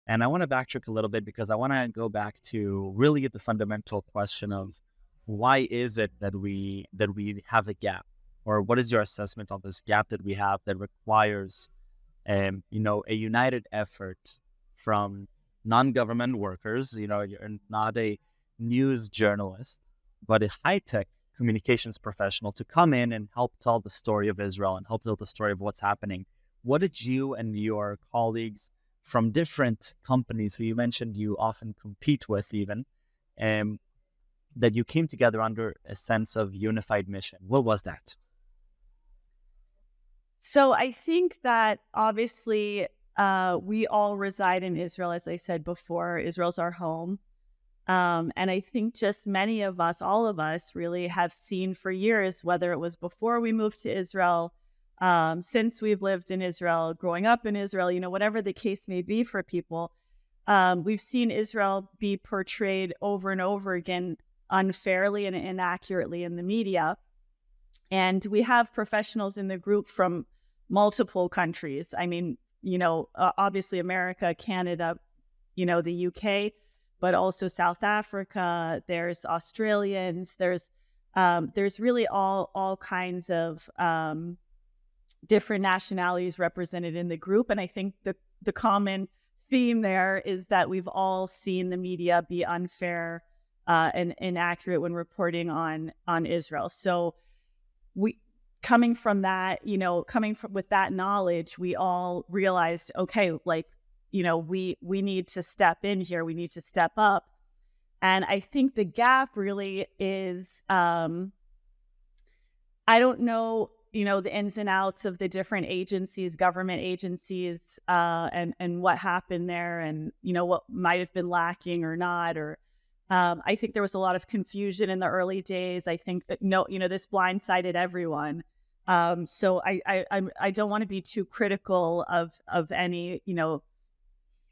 And I want to backtrack a little bit because I want to go back to really the fundamental question of why is it that we have a gap, or what is your assessment of this gap that we have that requires a united effort from non-government workers. You're not a news journalist, but a high-tech communications professional to come in and help tell the story of Israel and help tell the story of what's happening. What did you and your colleagues from different companies who you mentioned you often compete with even, um, that you came together under a sense of unified mission? What was that? So I think that obviously we all reside in Israel, as I said before. Israel's our home. And I think just many of us, all of us, really have seen for years, whether it was before we moved to Israel, since we've lived in Israel, growing up in Israel, whatever the case may be for people, we've seen Israel be portrayed over and over again unfairly and inaccurately in the media. And we have professionals in the group from multiple countries. I mean, obviously America, Canada, the UK, but also South Africa. There's Australians. There's really all kinds of different nationalities represented in the group. And I think the common theme there is that we've all seen the media be unfair and inaccurate when reporting on Israel. So we coming from that, with that knowledge, we all realized, okay, like, we need to step in here. We need to step up. And I think the gap really is, I don't know, the ins and outs of the different agencies, government agencies, and what happened there, and, what might have been lacking or not, or I think there was a lot of confusion in the early days. I think that this blindsided everyone. So I don't want to be too critical of any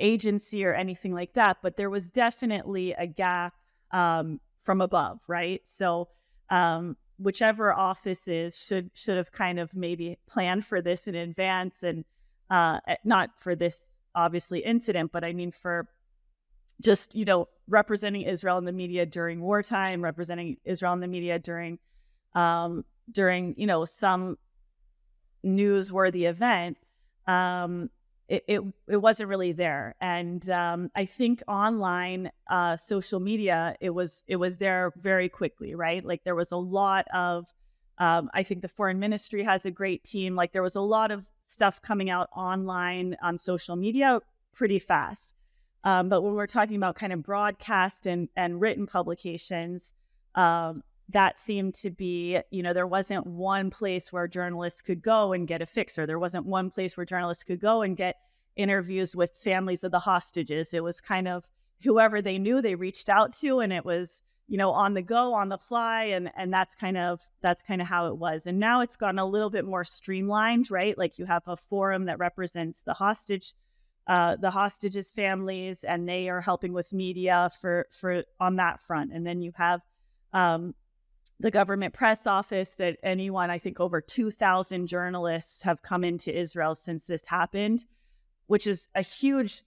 agency or anything like that, but there was definitely a gap from above, right? So whichever offices should have kind of maybe planned for this in advance, and not for this obviously incident, but I mean for just, representing Israel in the media during wartime, representing Israel in the media during, some newsworthy event. It wasn't really there. And I think online, social media, it was there very quickly, right? Like there was a lot of, I think the foreign ministry has a great team. Like there was a lot of stuff coming out online on social media pretty fast. But when we're talking about kind of broadcast and written publications, that seemed to be, there wasn't one place where journalists could go and get a fixer. There wasn't one place where journalists could go and get interviews with families of the hostages. It was kind of whoever they knew they reached out to, and it was, on the go, on the fly. And that's kind of how it was. And now it's gotten a little bit more streamlined, right? Like you have a forum that represents the hostages' families, and they are helping with media for on that front. And then you have the government press office that I think over 2,000 journalists have come into Israel since this happened, which is a huge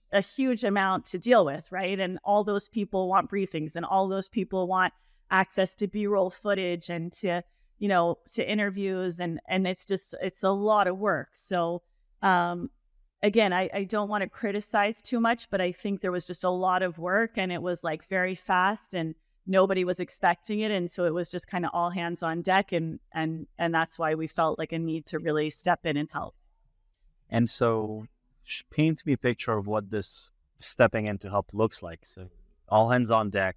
amount to deal with, right? And all those people want briefings, and all those people want access to B-roll footage and to interviews, and it's a lot of work. So again, I don't want to criticize too much, but I think there was just a lot of work, and it was like very fast, and nobody was expecting it. And so it was just kind of all hands on deck. And that's why we felt like a need to really step in and help. And so paint me a picture of what this stepping in to help looks like. So all hands on deck,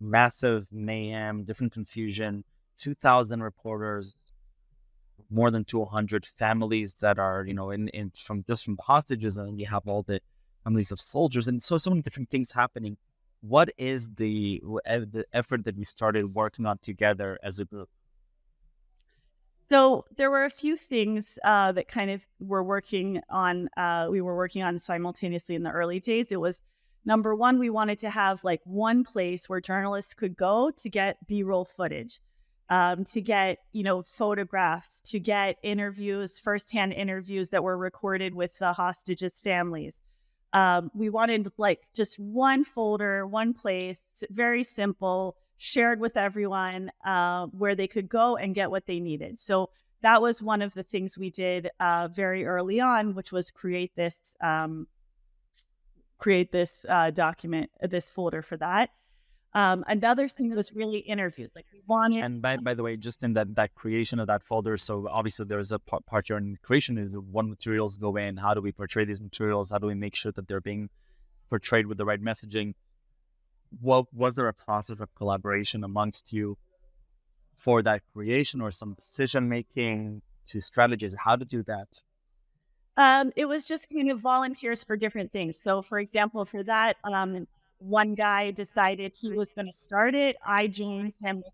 massive mayhem, different confusion, 2,000 reporters, more than 200 families that are, in from the hostages, and then you have all the families of soldiers, and so many different things happening. What is the effort that we started working on together as a group? So there were a few things that kind of we were working on simultaneously in the early days. It was, number one, we wanted to have like one place where journalists could go to get B-roll footage, to get, photographs, to get interviews, firsthand interviews that were recorded with the hostages' families. We wanted like just one folder, one place, very simple, shared with everyone, where they could go and get what they needed. So that was one of the things we did very early on, which was create this document, this folder for that. Another thing was really interviews. Like we wanted. And by the way, just in that creation of that folder, so obviously there's a part here in creation is what materials go in, how do we portray these materials, how do we make sure that they're being portrayed with the right messaging. What was there a process of collaboration amongst you for that creation, or some decision making to strategies how to do that? It was just kind of volunteers for different things. So, for example, for that, one guy decided he was going to start it. I joined him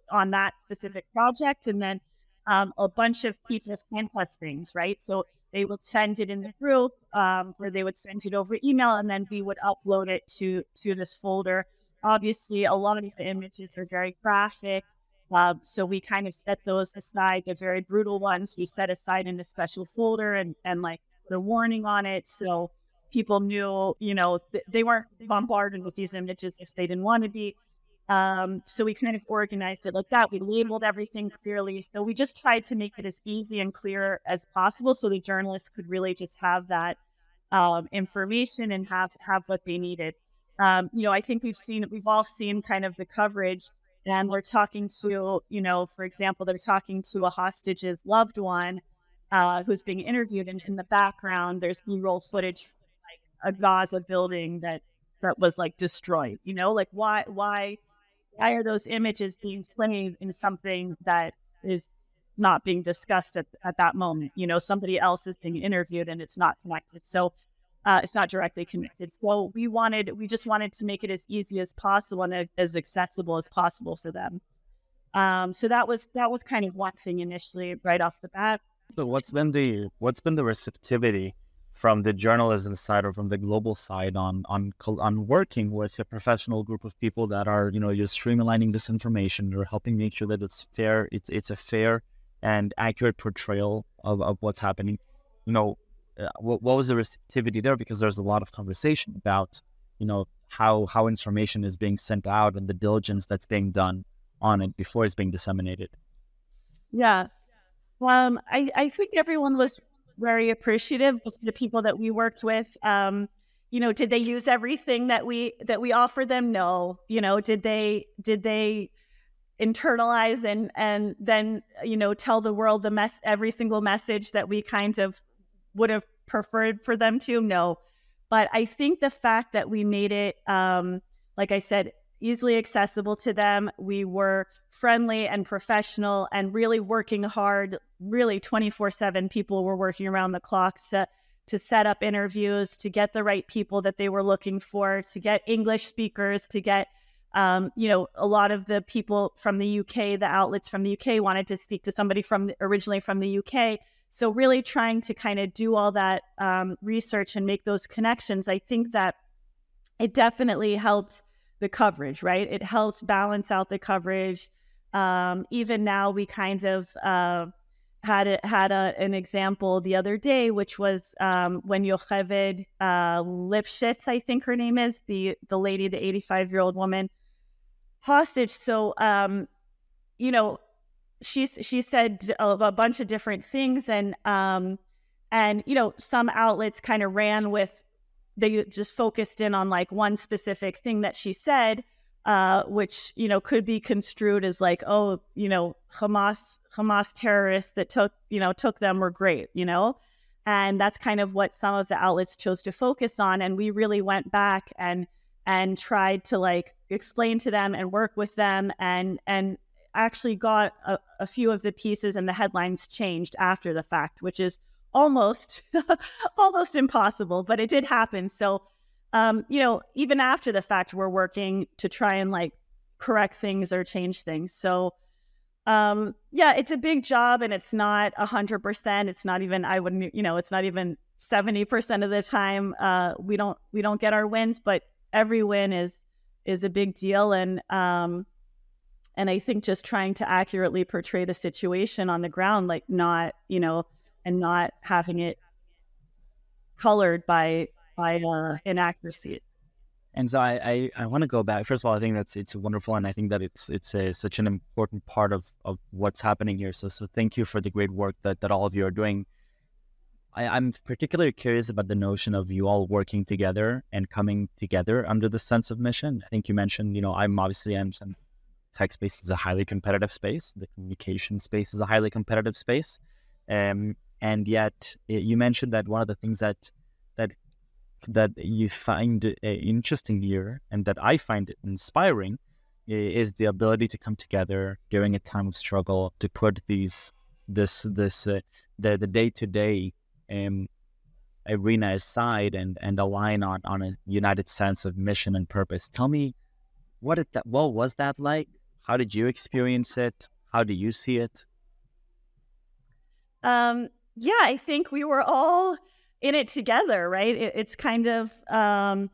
on that specific project, and then a bunch of people sent us things, right? So they would send it in the group, or they would send it over email, and then we would upload it to this folder. Obviously, a lot of the images are very graphic. So we kind of set those aside. The very brutal ones we set aside in a special folder, and like the warning on it. So people knew, they weren't bombarded with these images if they didn't want to be. So we kind of organized it like that. We labeled everything clearly. So we just tried to make it as easy and clear as possible so the journalists could really just have that information and have what they needed. I think we've all seen kind of the coverage, and we're talking to, for example, they're talking to a hostage's loved one who's being interviewed, and in the background, there's B-roll footage from, like, a Gaza building that was like destroyed. Like why are those images being played in something that is not being discussed at that moment? Somebody else is being interviewed and it's not connected. So it's not directly connected. So we just wanted to make it as easy as possible and as accessible as possible for them. So that was kind of one thing initially right off the bat. So what's been the receptivity from the journalism side or from the global side on working with a professional group of people that are just streamlining this information or helping make sure that it's fair, it's a fair and accurate portrayal of what's happening. What was the receptivity there? Because there's a lot of conversation about how information is being sent out and the diligence that's being done on it before it's being disseminated. Yeah. I think everyone was very appreciative of the people that we worked with. Did they use everything that we offered them? No. Did they internalize and then tell the world every single message that we kind of would have preferred for them to? No. But I think the fact that we made it, like I said, easily accessible to them. We were friendly and professional and really working hard, really 24/7. People were working around the clock to set up interviews, to get the right people that they were looking for, to get English speakers, to get, a lot of the people from the UK, the outlets from the UK wanted to speak to somebody originally from the UK. So really trying to kind of do all that research and make those connections. I think that it definitely helped the coverage, right? It helps balance out the coverage. Even now, we kind of had an example the other day, which was when Yocheved Lipschitz, I think her name is, the lady, the 85-year-old woman, hostage. So, she said a bunch of different things, and some outlets kind of ran with. They just focused in on like one specific thing that she said, which, could be construed as like, oh, Hamas terrorists that took them were great, and that's kind of what some of the outlets chose to focus on. And we really went back and tried to like explain to them and work with them and actually got a few of the pieces and the headlines changed after the fact, which is almost impossible, but it did happen. So, even after the fact, we're working to try and like correct things or change things. So, it's a big job, and it's not 100%. It's not even, it's not even 70% of the time. We don't get our wins, but every win is a big deal. And I think just trying to accurately portray the situation on the ground, like not, and not having it colored by by inaccuracies. And so I want to go back. First of all, I think it's wonderful, and I think that such an important part of what's happening here. So thank you for the great work that all of you are doing. I'm particularly curious about the notion of you all working together and coming together under the sense of mission. I think you mentioned, I'm some tech space is a highly competitive space. The communication space is a highly competitive space, and yet you mentioned that one of the things that that you find interesting here, and that I find inspiring, is the ability to come together during a time of struggle to put the day to day arena aside and align on a united sense of mission and purpose. Tell me, what was that like? How did you experience it? How do you see it? Yeah, I think we were all in it together, right? It's kind of I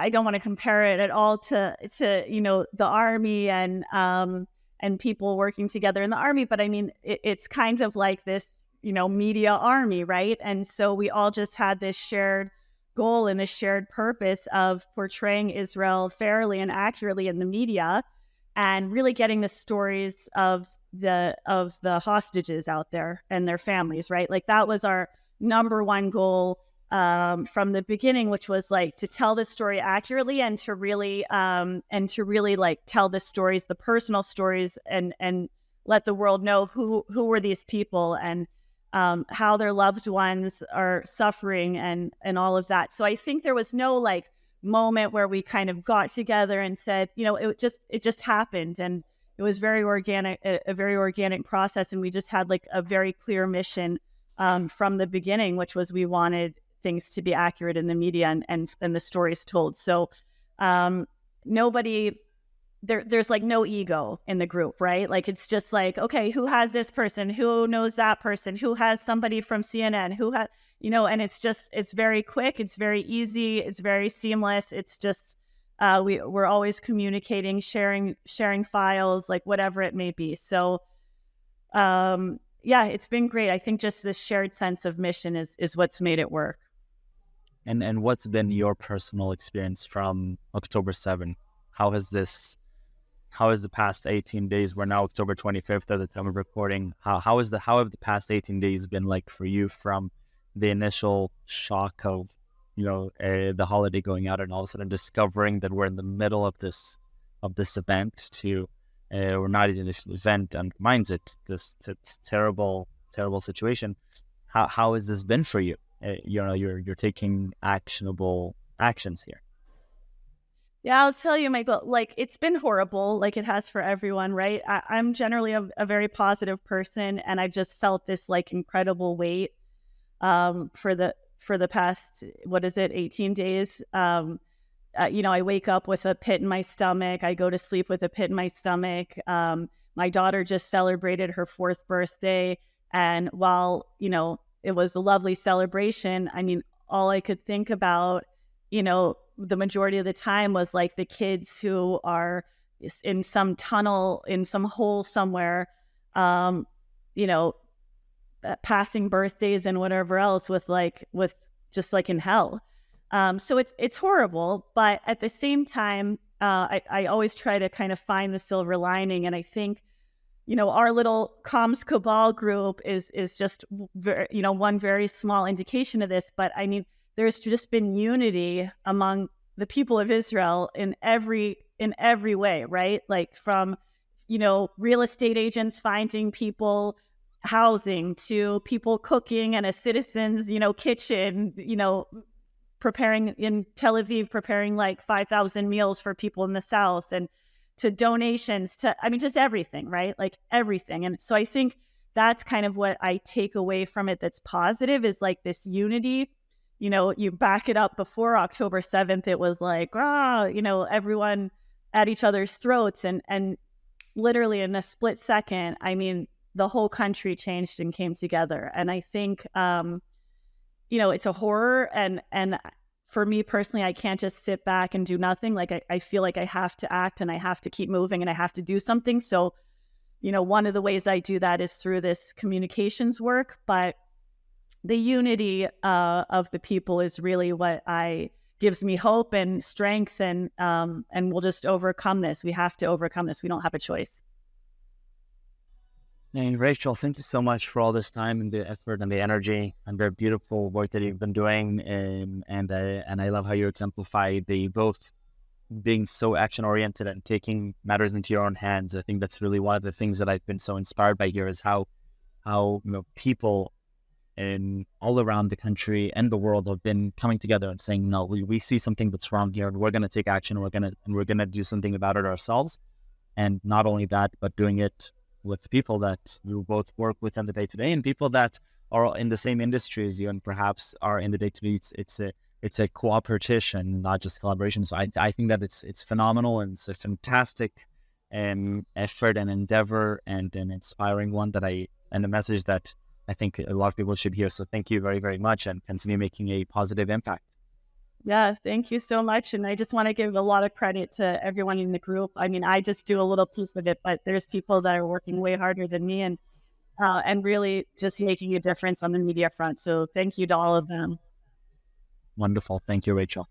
don't want to compare it at all to the army and people working together in the army, but I mean it's kind of like this media army, right? And so we all just had this shared goal and this shared purpose of portraying Israel fairly and accurately in the media, and really getting the stories of the hostages out there and their families, right? Like that was our number one goal from the beginning, which was like to tell the story accurately and to really like tell the stories, the personal stories, and let the world know who were these people and how their loved ones are suffering and all of that. So I think there was no like moment where we kind of got together and said, it just happened, and it was very organic, a very organic process, and we just had like a very clear mission from the beginning, which was we wanted things to be accurate in the media and the stories told. So nobody there's like no ego in the group, right? Like it's just like, okay, who has this person, who knows that person, who has somebody from CNN, who has and it's very quick, it's very easy, it's very seamless. It's just we're always communicating, sharing files, like whatever it may be. So yeah, it's been great. I think just this shared sense of mission is what's made it work. And what's been your personal experience from October 7th? How has the past 18 days, we're now October 25th at the time of recording, how have the past 18 days been like for you, from the initial shock of the holiday going out and all of a sudden discovering that we're in the middle of this event, to we're not in the initial event undermines it, this terrible situation. How has this been for you? You're taking actionable actions here. Yeah, I'll tell you, Michael, like it's been horrible, like it has for everyone, right? I'm generally a very positive person, and I've just felt this like incredible weight for the past, what is it, 18 days. I wake up with a pit in my stomach. I go to sleep with a pit in my stomach. My daughter just celebrated her 4th birthday, and while it was a lovely celebration, I mean, all I could think about, the majority of the time was like the kids who are in some tunnel, in some hole somewhere, passing birthdays and whatever else with just like in hell. So it's horrible, but at the same time, I always try to kind of find the silver lining, and I think our little comms cabal group is just one very small indication of this. But I mean, there's just been unity among the people of Israel in every way, right? Like from, real estate agents finding people housing, to people cooking in a citizen's, kitchen, preparing in Tel Aviv, preparing like 5,000 meals for people in the South, and to donations, to, I mean, just everything, right? Like everything. And so I think that's kind of what I take away from it that's positive, is like this unity. You back it up before October 7th, it was like, everyone at each other's throats. And literally in a split second, I mean, the whole country changed and came together. And I think, it's a horror. And for me personally, I can't just sit back and do nothing. Like I feel like I have to act, and I have to keep moving, and I have to do something. So, one of the ways I do that is through this communications work. But the unity of the people is really what I gives me hope and strength, and we'll just overcome this. We have to overcome this. We don't have a choice. And Rachel, thank you so much for all this time and the effort and the energy and the beautiful work that you've been doing. And I love how you exemplify the both being so action oriented and taking matters into your own hands. I think that's really one of the things that I've been so inspired by here is how people in all around the country and the world have been coming together and saying, no, we see something that's wrong here and we're going to take action. We're going to do something about it ourselves. And not only that, but doing it with people that you both work with in the day to day and people that are in the same industry as you and perhaps are in the day to day. It's a cooperation, not just collaboration. So I think that it's phenomenal and it's a fantastic effort and endeavor and an inspiring one and a message that I think a lot of people should hear. So thank you very, very much and continue making a positive impact. Yeah, thank you so much. And I just want to give a lot of credit to everyone in the group. I mean, I just do a little piece of it, but there's people that are working way harder than me and really just making a difference on the media front. So thank you to all of them. Wonderful. Thank you, Rachel.